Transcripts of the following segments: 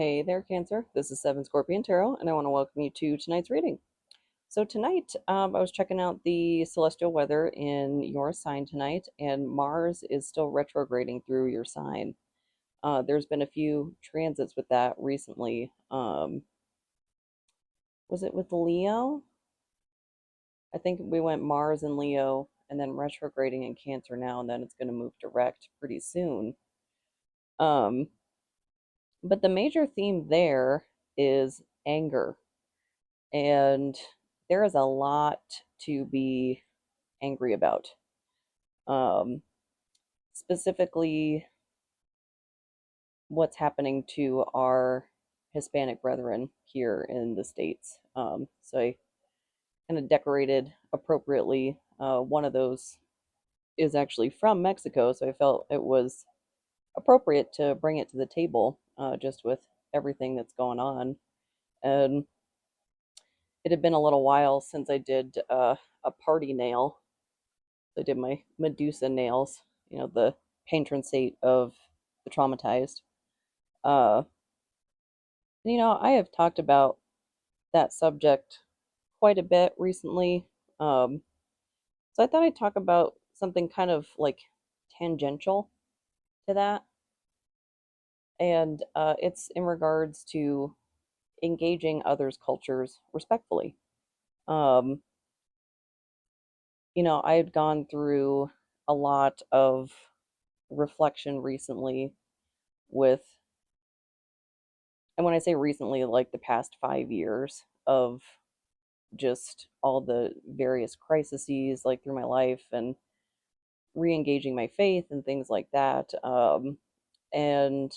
Hey there, Cancer. This is Seven Scorpion Tarot, and I want to welcome you to tonight's reading. So tonight, I was checking out the celestial weather in your sign tonight, and Mars is still retrograding through your sign. There's been a few transits with that recently. Was it with Leo? I think we went Mars and Leo, and then retrograding in Cancer now, and then it's going to move direct pretty soon. Um, but the major theme there is anger. And there is a lot to be angry about. Um, Specifically, what's happening to our Hispanic brethren here in the States. So I kind of decorated appropriately. One of those is actually from Mexico, so I felt it was appropriate to bring it to the table just with everything that's going on. And it had been a little while since I did a party nail. I did my Medusa nails, the patron saint of the traumatized. Uh, I have talked about that subject quite a bit recently. Um, so I thought I'd talk about something kind of like tangential to that. And it's in regards to engaging others' cultures respectfully. Um, I had gone through a lot of reflection recently with, and when I say recently, like the past 5 years of just all the various crises like through my life and re-engaging my faith and things like that. And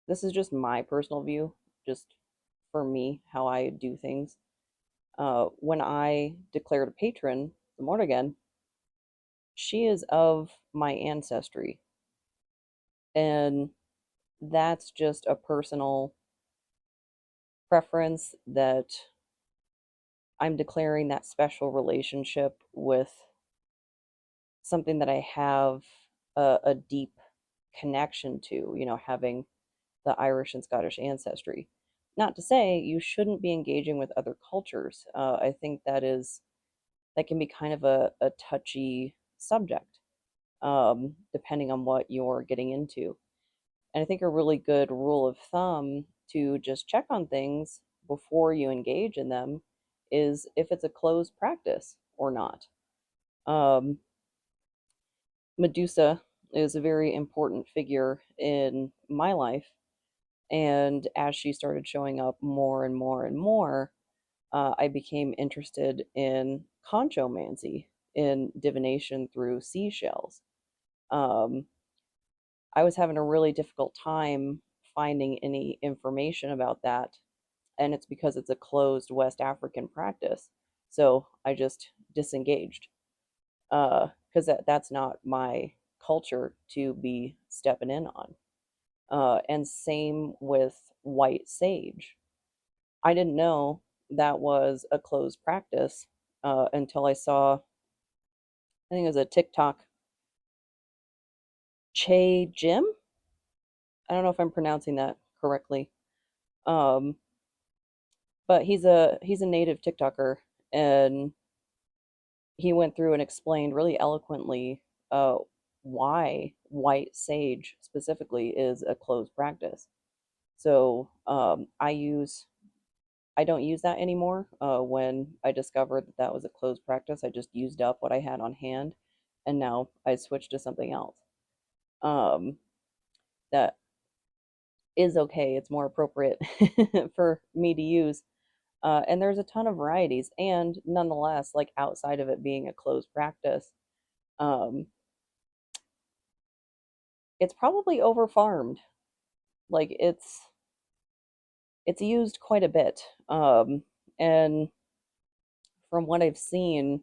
this is just my personal view, just for me, how I do things. When I declared a patron, the Morrigan, she is of my ancestry. And that's just a personal preference that I'm declaring that special relationship with something that I have a deep connection to, having the Irish and Scottish ancestry. Not to say you shouldn't be engaging with other cultures. I think that can be kind of a touchy subject, depending on what you're getting into. And I think a really good rule of thumb to just check on things before you engage in them is if it's a closed practice or not. Um, Medusa is a very important figure in my life. And as she started showing up more and more and more, I became interested in conchomancy, in divination through seashells. Um, I was having a really difficult time finding any information about that, and it's because it's a closed West African practice. So I just disengaged because that's not my culture to be stepping in on. And same with white sage. I didn't know that was a closed practice until I saw, I think it was a TikTok, Che Jim. I don't know if I'm pronouncing that correctly, um, but he's a native TikToker, and he went through and explained really eloquently uh, why white sage specifically is a closed practice. So I don't use that anymore. When I discovered that that was a closed practice, I just used up what I had on hand, and now I switched to something else. Um, that is okay. It's more appropriate for me to use. And there's a ton of varieties, and nonetheless, like outside of it being a closed practice, um, it's probably over farmed. Like it's used quite a bit. And from what I've seen,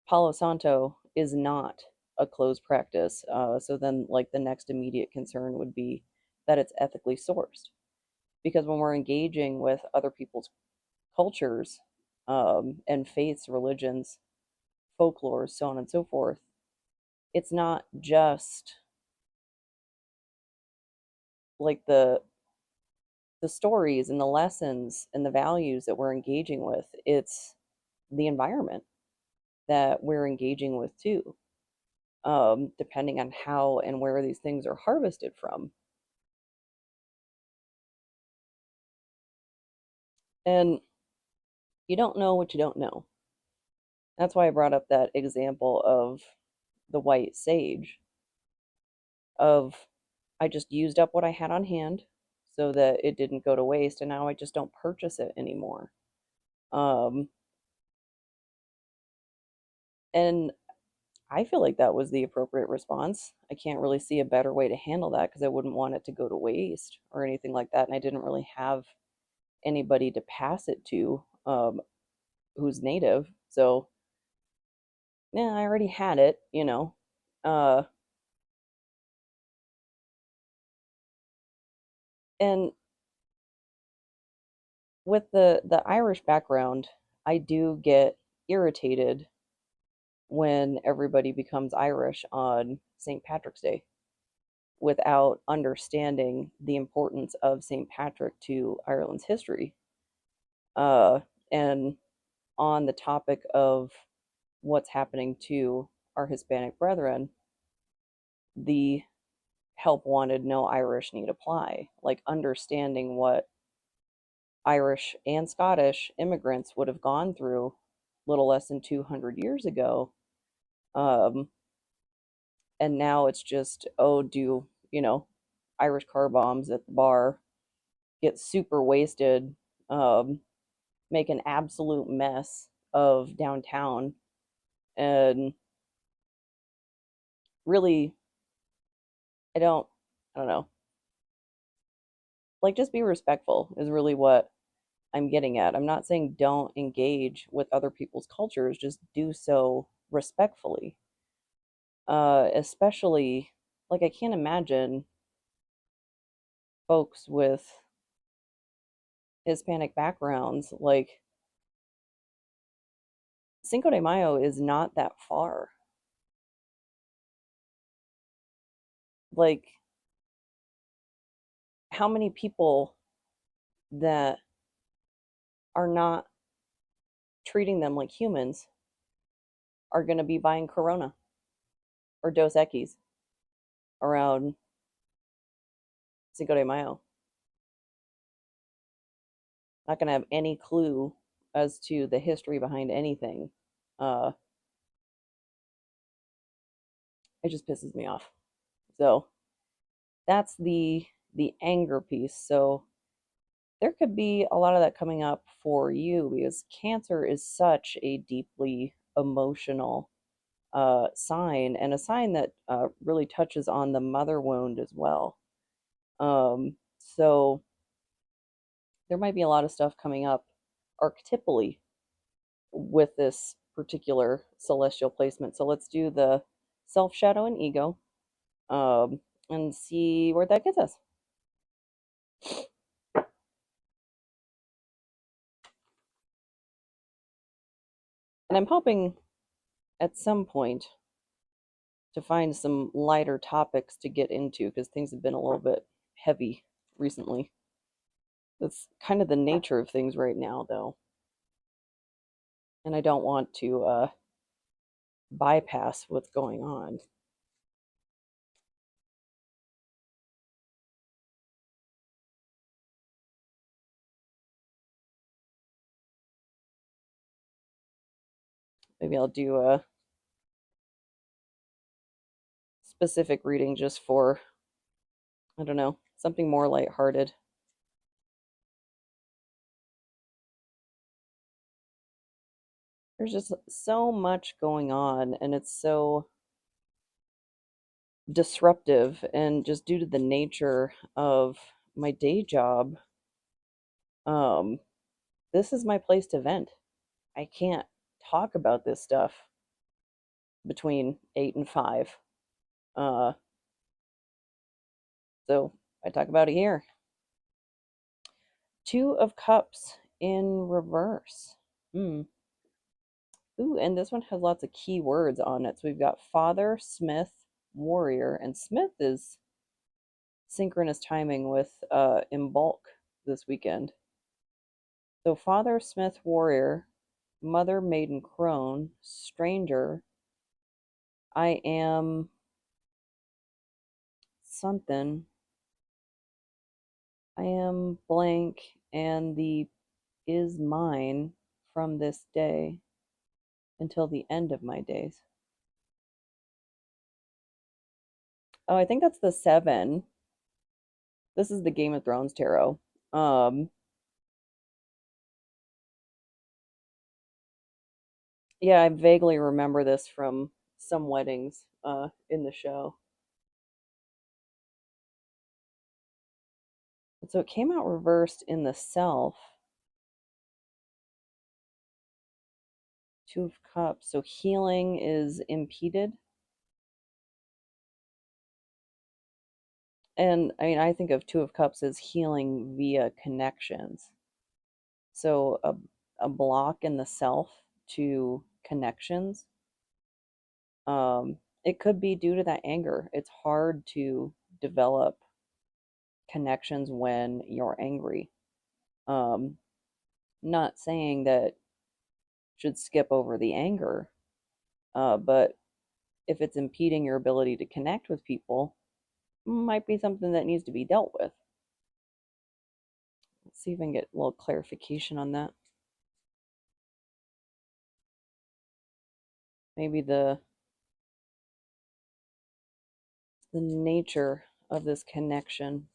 Palo Santo is not a closed practice. So then, like, the next immediate concern would be that it's ethically sourced. Because when we're engaging with other people's cultures and faiths, religions, folklore, so on and so forth, it's not just like the stories and the lessons and the values that we're engaging with. It's the environment that we're engaging with too, depending on how and where these things are harvested from. And you don't know what you don't know. That's why I brought up that example of the white sage, of I just used up what I had on hand so that it didn't go to waste, and now I just don't purchase it anymore. Um, and I feel like that was the appropriate response. I can't really see a better way to handle that because I wouldn't want it to go to waste or anything like that. And I didn't really have anybody to pass it to, who's native. So, yeah, I already had it. Uh, and with the Irish background, I do get irritated when everybody becomes Irish on St. Patrick's Day without understanding the importance of St. Patrick to Ireland's history. And on the topic of what's happening to our Hispanic brethren, the help wanted, no Irish need apply. Like understanding what Irish and Scottish immigrants would have gone through little less than 200 years ago. Um, and now it's just, oh, Irish car bombs at the bar, get super wasted, um, make an absolute mess of downtown, and really, I don't, I don't know, like just be respectful is really what I'm getting at. I'm not saying don't engage with other people's cultures, just do so respectfully. Especially, like, I can't imagine folks with Hispanic backgrounds. Like, Cinco de Mayo is not that far. Like, how many people that are not treating them like humans are going to be buying Corona or Dos Equis around Cinco de Mayo? Not going to have any clue as to the history behind anything. Uh, it just pisses me off. So that's the anger piece. So there could be a lot of that coming up for you because Cancer is such a deeply emotional sign, and a sign that really touches on the mother wound as well. So there might be a lot of stuff coming up archetypally with this particular celestial placement. So let's do the self, shadow, and ego, um, and see where that gets us. And I'm hoping at some point to find some lighter topics to get into because things have been a little bit heavy recently. That's kind of the nature of things right now, though. And I don't want to bypass what's going on. Maybe I'll do a specific reading just for, I don't know, something more lighthearted. There's just so much going on, and it's so disruptive. And just due to the nature of my day job, um, this is my place to vent. I can't talk about this stuff between 8 and 5. Uh, so I talk about it here. Two of Cups in reverse. Hmm. Ooh, and this one has lots of key words on it. So we've got Father, Smith, Warrior, and Smith is synchronous timing with Imbolc, this weekend. So Father Smith Warrior, Mother Maiden Crone, Stranger, I am something. I am blank, and the is mine from this day until the end of my days. Oh, I think that's the seven. This is the Game of Thrones tarot. Um, yeah, I vaguely remember this from some weddings in the show. So it came out reversed in the self. Two of Cups. So healing is impeded. And I mean, I think of Two of Cups as healing via connections. So a block in the self to connections. It could be due to that anger. It's hard to develop connections when you're angry. Um, Not saying that should skip over the anger, but if it's impeding your ability to connect with people, might be something that needs to be dealt with. Let's see if I can get a little clarification on that. Maybe the nature of this connection,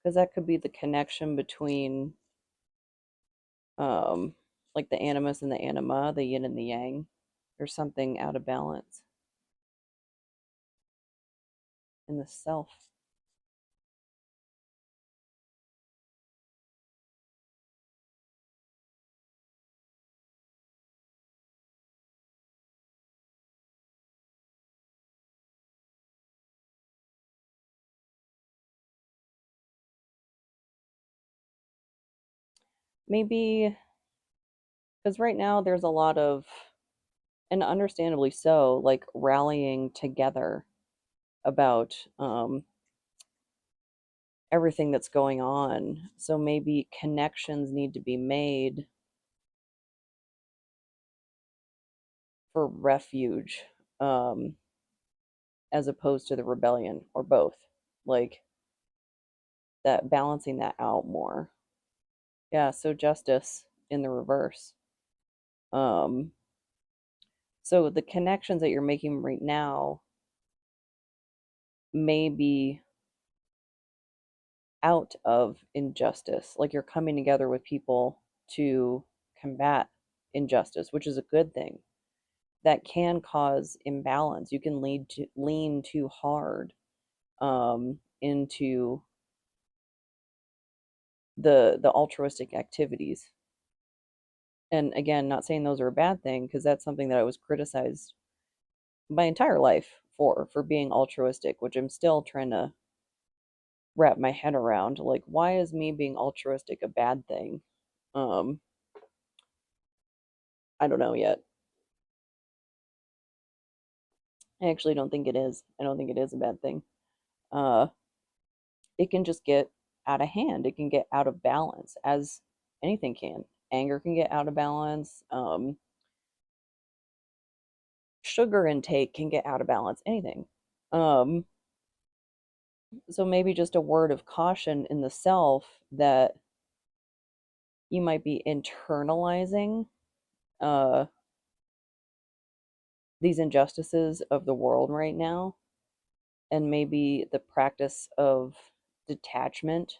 because that could be the connection between um like the animus and the anima, the yin and the yang. There's something out of balance in the self. Maybe because right now there's a lot of, and understandably so, like rallying together about everything that's going on. So maybe connections need to be made for refuge, um, as opposed to the rebellion, or both. Like that, balancing that out more. Yeah, so justice in the reverse. Um, so the connections that you're making right now may be out of injustice. Like you're coming together with people to combat injustice, which is a good thing. That can cause imbalance. You can lean too hard into the altruistic activities. And again, not saying those are a bad thing, because that's something that I was criticized my entire life for being altruistic, which I'm still trying to wrap my head around. Like, why is me being altruistic a bad thing? Um, I don't know yet. I actually don't think it is. I don't think it is a bad thing. Uh, it can just get out of hand. It can get out of balance, as anything can. Anger can get out of balance. Sugar intake can get out of balance. Anything. Um, so maybe just a word of caution in the self that you might be internalizing uh, these injustices of the world right now, and maybe the practice of detachment,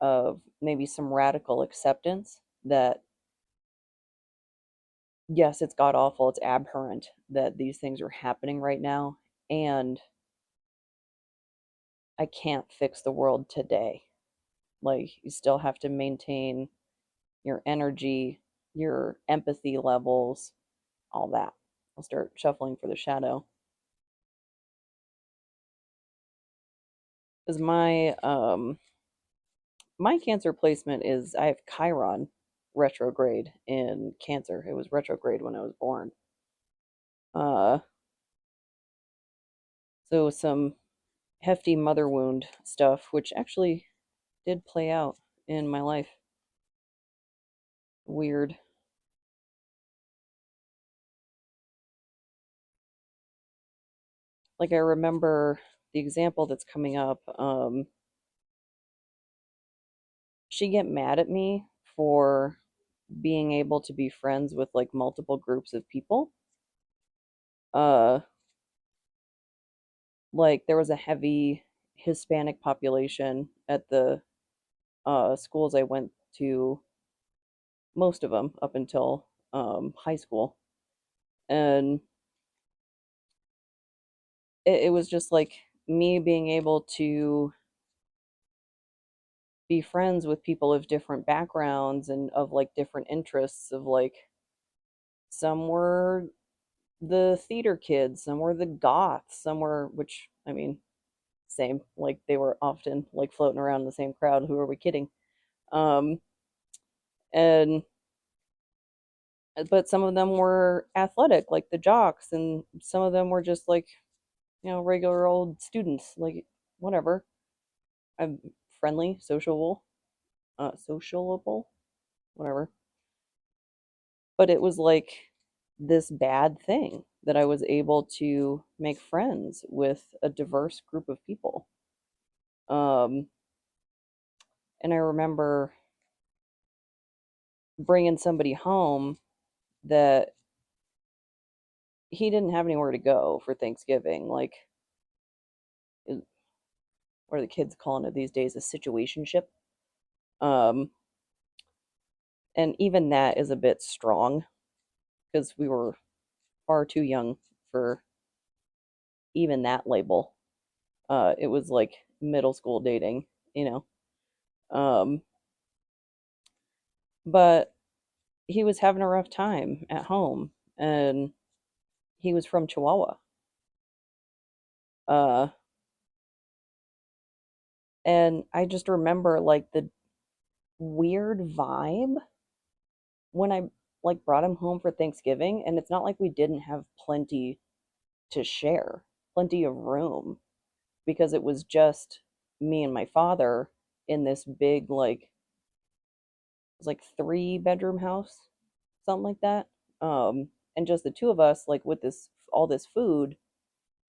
of maybe some radical acceptance that yes, it's god awful, it's abhorrent that these things are happening right now, and I can't fix the world today. Like, you still have to maintain your energy, your empathy levels, all that. I'll start shuffling for the shadow. Because my Cancer placement is, I have Chiron retrograde in Cancer. It was retrograde when I was born. Uh So some hefty mother wound stuff, which actually did play out in my life. Weird. Like I remember the example that's coming up. She'd get mad at me for being able to be friends with like multiple groups of people. Uh, like there was a heavy Hispanic population at the schools I went to, most of them up until high school, and it was just like me being able to be friends with people of different backgrounds and of like different interests of like some were the theater kids, some were the goths, some were, which I mean, same, like they were often like floating around in the same crowd. Who are we kidding? Um, and but some of them were athletic, like the jocks, and some of them were just like, regular old students, like whatever. I'm friendly, sociable, sociable, whatever. But it was like this bad thing that I was able to make friends with a diverse group of people. Um, and I remember bringing somebody home that he didn't have anywhere to go for Thanksgiving. Like, what are the kids calling it these days? A situationship. Um, and even that is a bit strong because we were far too young for even that label. It was like middle school dating, you know. Um, but he was having a rough time at home, and he was from Chihuahua. Uh, and I just remember like the weird vibe when I like brought him home for Thanksgiving, and it's not like we didn't have plenty to share, plenty of room, because it was just me and my father in this big like, it was like 3 bedroom house, something like that. And just the two of us like with this all this food,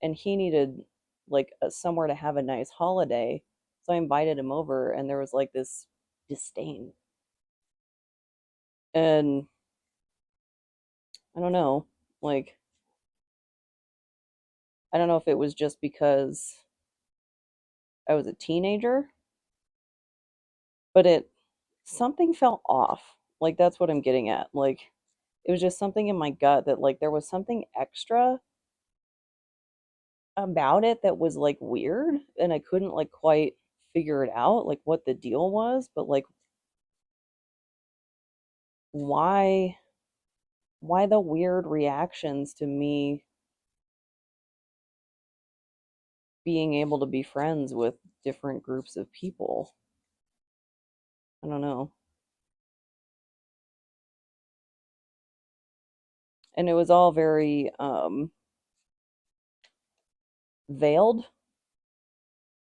and he needed like somewhere to have a nice holiday. So I invited him over, and there was like this disdain. And I don't know, like I don't know if it was just because I was a teenager, but it something felt off. Like that's what I'm getting at. Like it was just something in my gut that like there was something extra about it that was like weird, and I couldn't like quite figure it out like what the deal was, but like why why the weird reactions to me being able to be friends with different groups of people. I don't know. And it was all very veiled,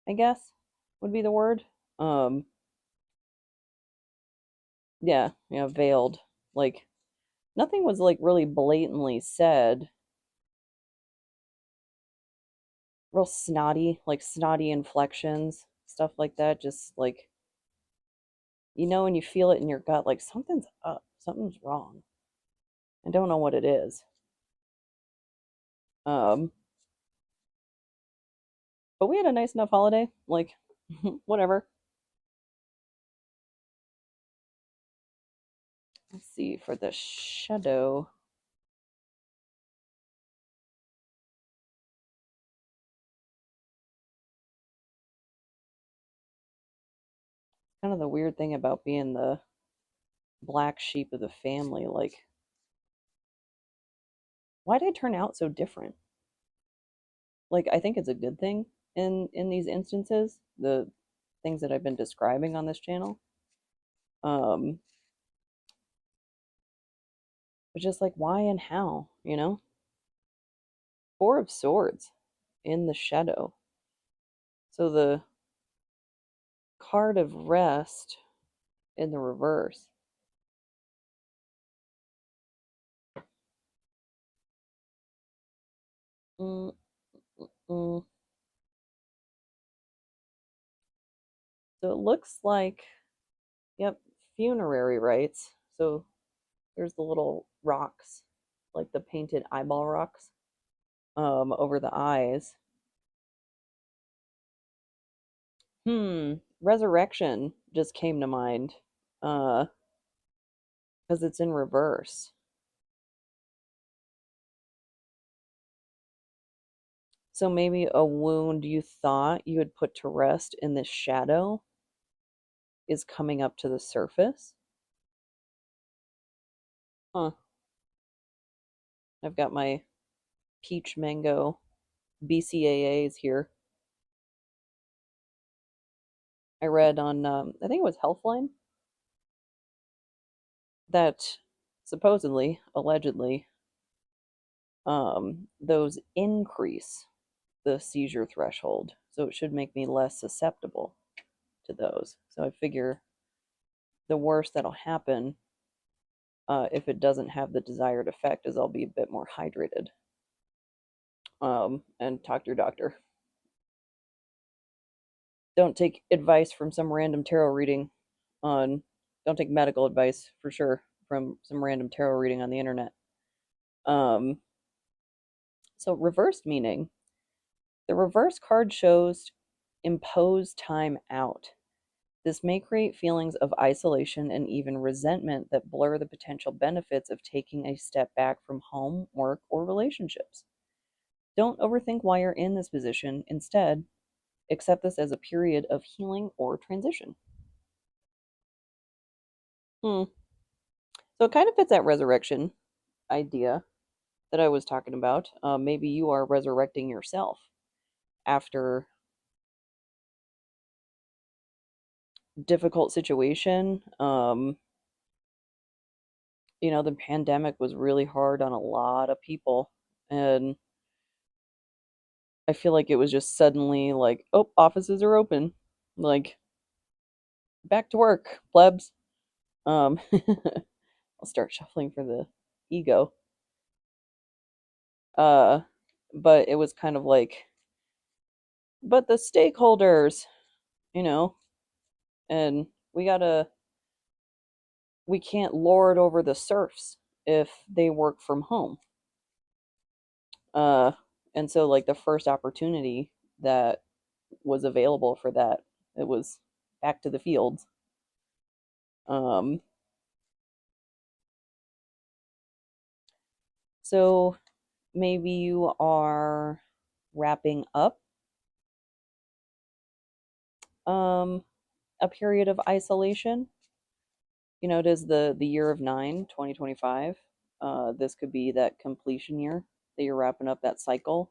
I guess would be the word. Um yeah, yeah, veiled. Like nothing was like really blatantly said. Real snotty, like snotty inflections, stuff like that. Just like, when you feel it in your gut, like something's up, something's wrong. I don't know what it is. Um, but we had a nice enough holiday. Like, whatever. Let's see for the shadow. Kind of the weird thing about being the black sheep of the family. Like, why did I turn out so different? Like, I think it's a good thing in these instances. The things that I've been describing on this channel. Um, but just like why and how, Four of Swords. in the shadow. So the card of rest in the reverse. Mm, mm. So it looks like, yep, funerary rites. So there's the little rocks, like the painted eyeball rocks, over the eyes. Resurrection just came to mind, uh, because it's in reverse. So maybe a wound you thought you had put to rest in the shadow is coming up to the surface. Huh. I've got my peach mango BCAAs here. I read on, I think it was Healthline, that supposedly, allegedly, those increase the seizure threshold. So it should make me less susceptible to those. So I figure the worst that'll happen, if it doesn't have the desired effect, is I'll be a bit more hydrated. And talk to your doctor. Don't take advice from some random tarot reading on, don't take medical advice for sure from some random tarot reading on the internet. Um, so reversed meaning, the reverse card shows impose time out. This may create feelings of isolation and even resentment that blur the potential benefits of taking a step back from home, work, or relationships. Don't overthink why you're in this position. Instead, accept this as a period of healing or transition. Hmm. So it kind of fits that resurrection idea that I was talking about. Maybe you are resurrecting yourself after difficult situation. The pandemic was really hard on a lot of people, and I feel like it was just suddenly like, oh, offices are open, like back to work, plebs. I'll start shuffling for the ego. Uh, but it was kind of like, but the stakeholders, you know, and we can't lord over the serfs if they work from home. Uh, and so like the first opportunity that was available for that, it was back to the fields. Um, so maybe you are wrapping up um, a period of isolation. It is the year of 2025. This could be that completion year that you're wrapping up that cycle.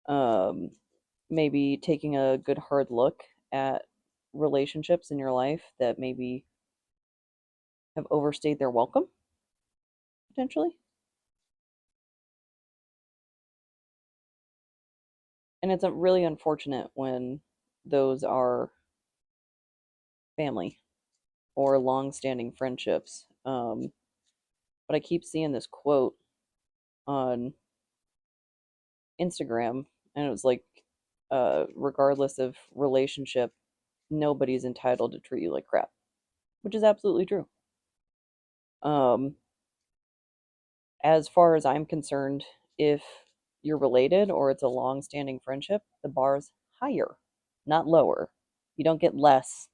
Um, Maybe taking a good hard look at relationships in your life that maybe have overstayed their welcome, potentially. And it's really unfortunate when those are family or long-standing friendships. But I keep seeing this quote on Instagram, and it was like, regardless of relationship, nobody's entitled to treat you like crap, which is absolutely true. Um, as far as I'm concerned, if you're related or it's a long-standing friendship, the bar's higher, not lower. You don't get less,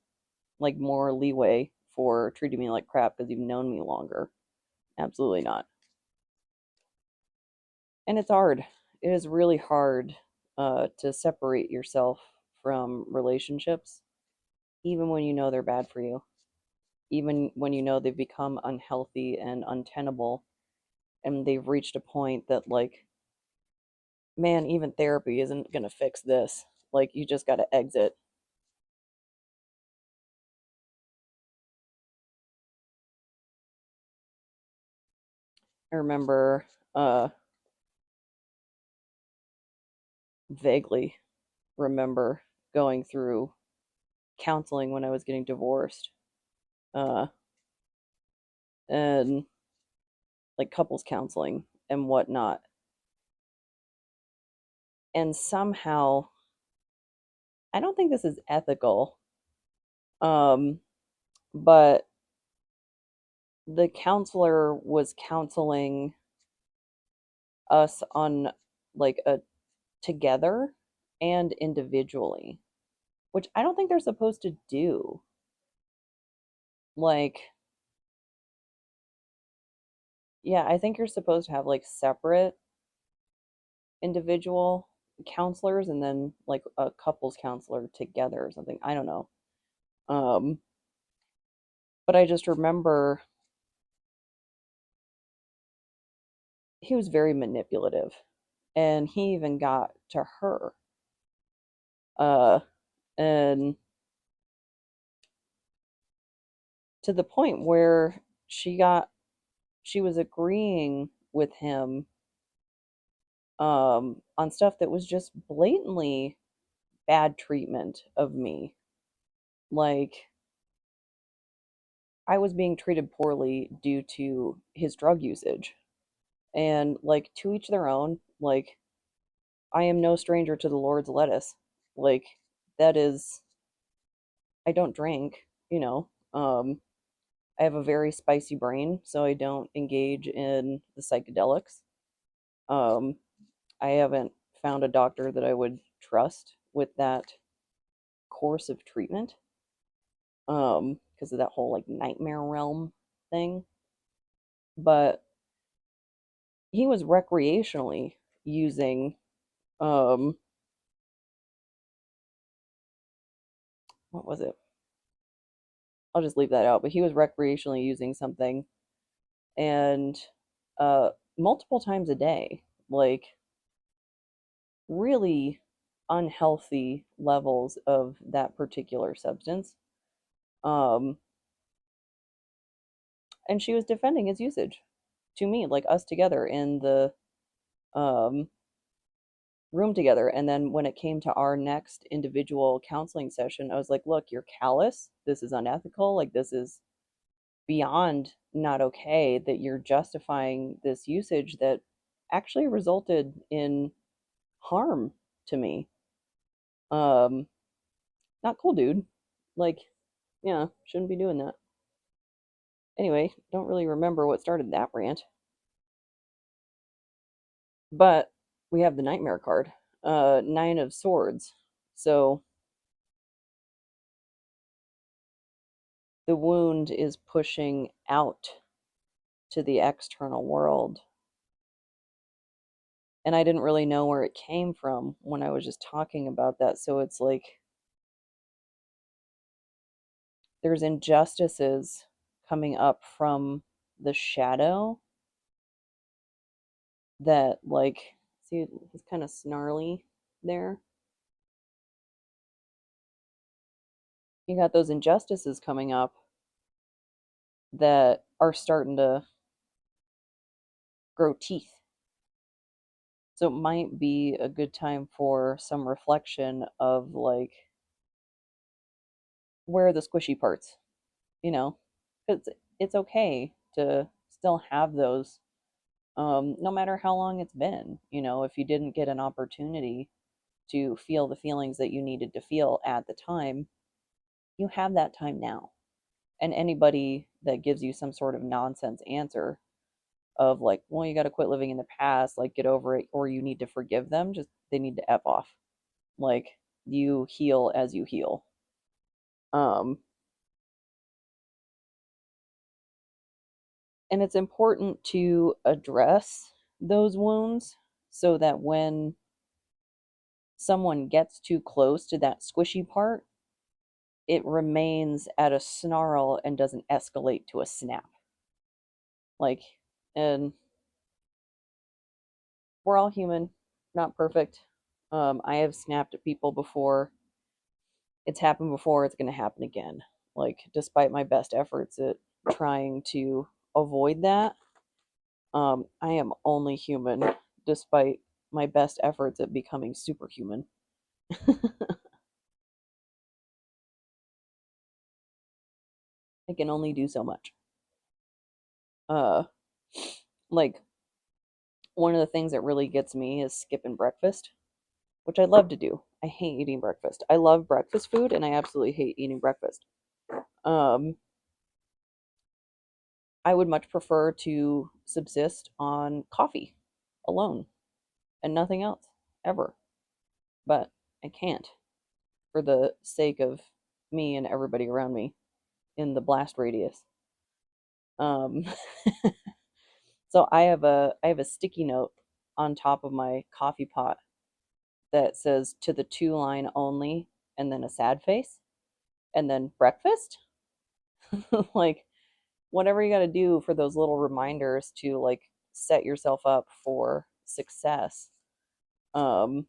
like more leeway for treating me like crap because you've known me longer. Absolutely not. And it's hard. It is really hard, to separate yourself from relationships, even when you know they're bad for you, even when you know they've become unhealthy and untenable, and they've reached a point that, like, man, even therapy isn't going to fix this. Like, you just got to exit. I remember, vaguely remember going through counseling when I was getting divorced, uh, and like couples counseling and whatnot. And somehow, I don't think this is ethical, um, but the counselor was counseling us on like a together and individually, which I don't think they're supposed to do. Like, yeah, I think you're supposed to have like separate individual counselors and then like a couples counselor together or something. I don't know. Um, but I just remember he was very manipulative and he even got to her. Uh, and to the point where she was agreeing with him on stuff that was just blatantly bad treatment of me. Like, I was being treated poorly due to his drug usage. And, like, to each their own. Like, I am no stranger to the Lord's lettuce. Like, that is, I don't drink, you know. I have a very spicy brain, so I don't engage in the psychedelics. Um, I haven't found a doctor that I would trust with that course of treatment, because of that whole like nightmare realm thing. But he was recreationally using, um, what was it? I'll just leave that out. But he was recreationally using something, and multiple times a day, like really unhealthy levels of that particular substance. Um, and she was defending his usage to me, like us together in the um, room together. And then when it came to our next individual counseling session, I was like, look, you're callous. This is unethical. Like, this is beyond not okay that you're justifying this usage that actually resulted in harm to me. Um, Not cool, dude. Like, yeah, shouldn't be doing that. Anyway, don't really remember what started that rant, but we have the nightmare card, Nine of Swords. So the wound is pushing out to the external world. And I didn't really know where it came from when I was just talking about that. So it's like there's injustices coming up from the shadow that, like, see, he's kind of snarly there. You got those injustices coming up that are starting to grow teeth. So it might be a good time for some reflection of like, where are the squishy parts, you know? Because it's okay to still have those, no matter how long it's been. You know, if you didn't get an opportunity to feel the feelings that you needed to feel at the time, you have that time now. And anybody that gives you some sort of nonsense answer of like, well, you got to quit living in the past, like get over it, or you need to forgive them, just they need to F off. Like, you heal as you heal. Um, and it's important to address those wounds so that when someone gets too close to that squishy part, it remains at a snarl and doesn't escalate to a snap. Like, and we're all human, not perfect. I have snapped at people before. It's happened before, it's going to happen again. Like, despite my best efforts at trying to avoid that, I am only human, despite my best efforts at becoming superhuman. I can only do so much. Uh, like one of the things that really gets me is skipping breakfast, which I love to do. I hate eating breakfast. I love breakfast food and I absolutely hate eating breakfast. Um, I would much prefer to subsist on coffee alone and nothing else ever. But I can't for the sake of me and everybody around me in the blast radius. Um, so I have a sticky note on top of my coffee pot that says to the two line only and then a sad face and then breakfast. Like whatever you got to do for those little reminders to like set yourself up for success. Um,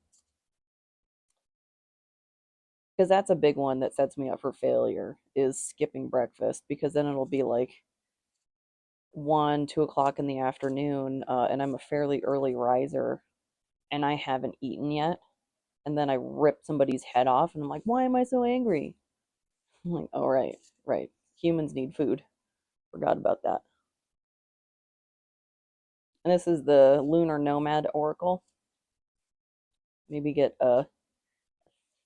because that's a big one that sets me up for failure is skipping breakfast because then it'll be like 1, 2 o'clock in the afternoon, and I'm a fairly early riser and I haven't eaten yet. And then I rip somebody's head off and I'm like, why am I so angry? I'm like, oh, right, right. Humans need food. Forgot about that. And this is the Lunar Nomad Oracle. Maybe get a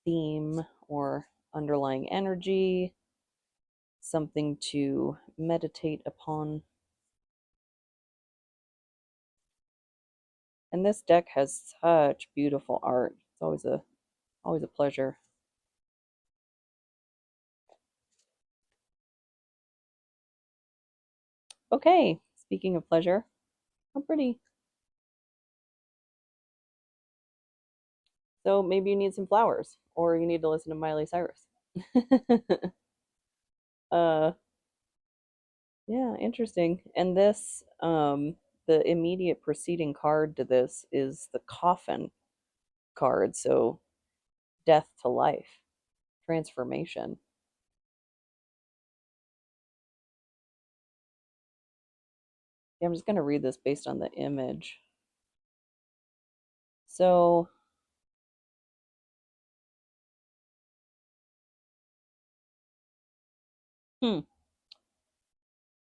theme or underlying energy, something to meditate upon. And this deck has such beautiful art. It's always a pleasure. Okay, speaking of pleasure, how pretty. So maybe you need some flowers, or you need to listen to Miley Cyrus. uh, yeah, interesting. And this, the immediate preceding card to this is the coffin card. So death to life, transformation. Yeah, I'm just going to read this based on the image. So, hmm,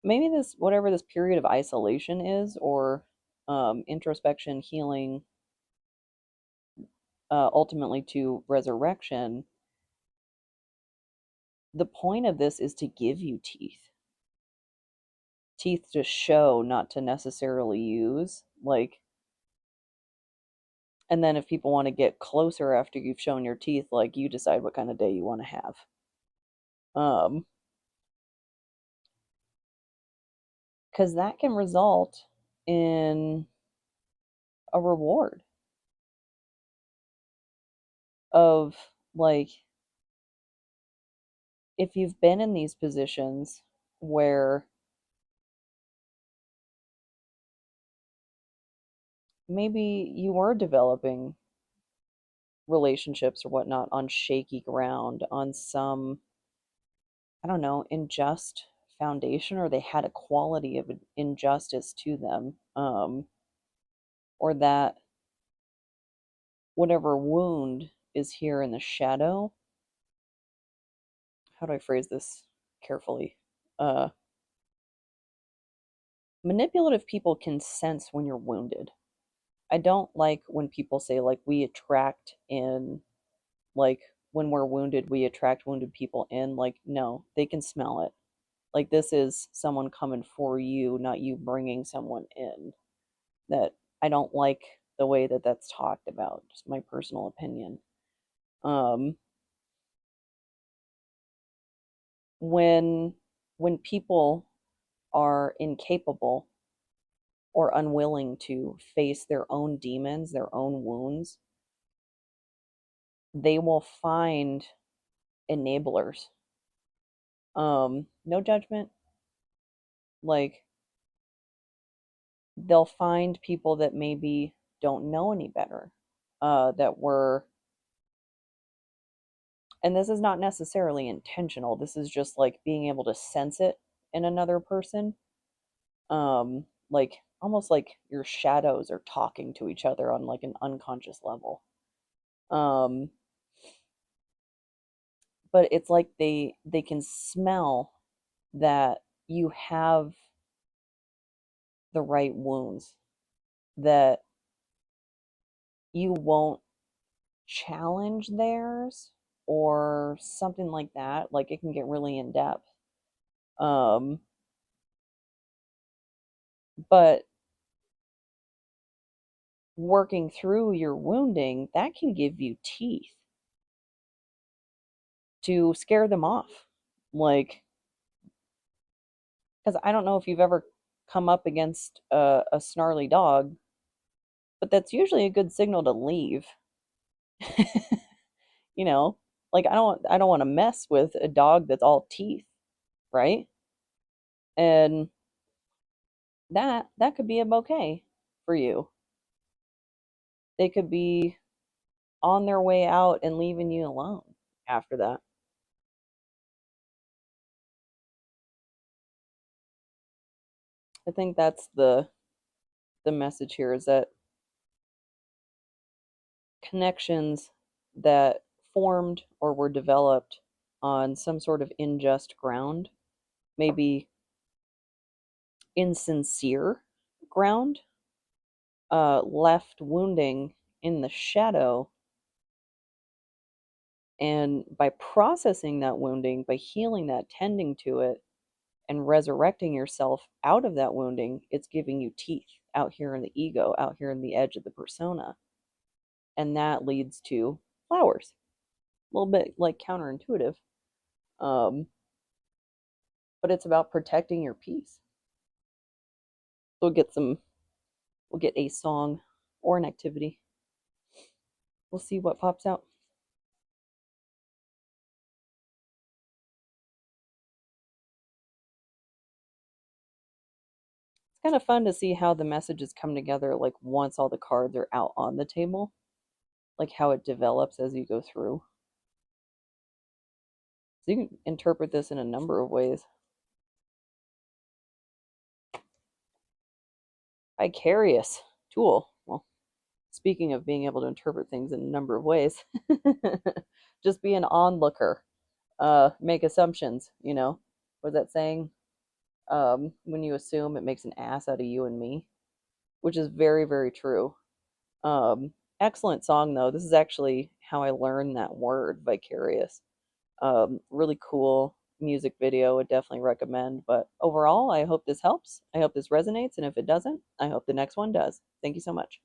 maybe this, whatever this period of isolation is, or introspection, healing, ultimately to resurrection, the point of this is to give you teeth. Teeth to show, not to necessarily use. Like, and then if people want to get closer after you've shown your teeth, like you decide what kind of day you want to have. Um, because that can result in a reward of like if you've been in these positions where maybe you were developing relationships or whatnot on shaky ground, on some, I don't know, unjust foundation, or they had a quality of injustice to them, or that whatever wound is here in the shadow. How do I phrase this carefully? Uh, Manipulative people can sense when you're wounded. I don't like when people say, like, we attract in, like, when we're wounded, we attract wounded people in. Like, no, they can smell it. Like, this is someone coming for you, not you bringing someone in. That I don't like the way that that's talked about, just my personal opinion. Um, when people are incapable or unwilling to face their own demons, their own wounds, they will find enablers. No judgment. Like they'll find people that maybe don't know any better. That were, and this is not necessarily intentional. This is just like being able to sense it in another person. Like almost like your shadows are talking to each other on like an unconscious level. Um, but it's like they can smell that you have the right wounds, that you won't challenge theirs or something like that. Like it can get really in depth. Um, but working through your wounding, that can give you teeth to scare them off. Like, because I don't know if you've ever come up against a snarly dog, but that's usually a good signal to leave. You know, like I don't want to mess with a dog that's all teeth, right? And that could be a bouquet for you. They could be on their way out and leaving you alone after that. I think that's the message here is that connections that formed or were developed on some sort of unjust ground, maybe insincere ground, left wounding in the shadow. And by processing that wounding, by healing that, tending to it, and resurrecting yourself out of that wounding, it's giving you teeth out here in the ego, out here in the edge of the persona. And that leads to flowers. A little bit like counterintuitive. Um, but it's about protecting your peace. We'll get a song or an activity. We'll see what pops out. It's kind of fun to see how the messages come together, like once all the cards are out on the table, like how it develops as you go through. So you can interpret this in a number of ways. Vicarious tool. Well, speaking of being able to interpret things in a number of ways, just be an onlooker. Make assumptions, you know. What's that saying? When you assume, it makes an ass out of you and me, which is very, very true. Excellent song, though. This is actually how I learned that word, vicarious. Really cool music video. Would definitely recommend. But overall, I hope this helps. I hope this resonates. And if it doesn't, I hope the next one does. Thank you so much.